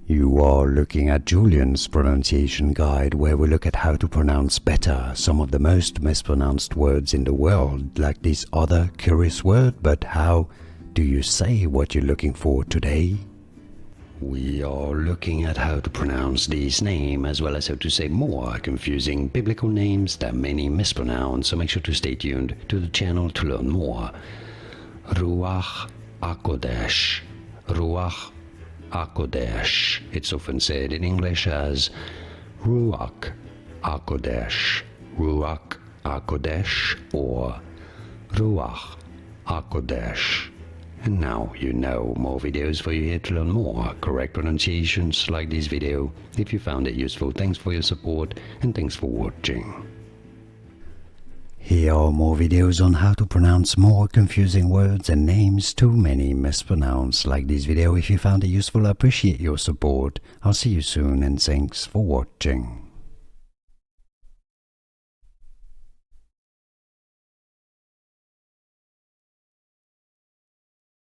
You are looking at Julian's pronunciation guide, where we look at how to pronounce better some of the most mispronounced words in the world, like this other curious word, but how do you say what you're looking for today? We are looking at how to pronounce this name, as well as how to say more confusing biblical names that many mispronounce, so make sure to stay tuned to the channel to learn more. Ruach HaKodesh. Ruach HaKodesh. It's often said in English as Ruach HaKodesh, Ruach HaKodesh, or Ruach HaKodesh. And now you know. More videos for you here to learn more correct pronunciations like this video. If you found it useful, thanks for your support and thanks for watching. Here are more videos on how to pronounce more confusing words and names too many mispronounced. Like this video if you found it useful. I appreciate your support. I'll see you soon and thanks for watching.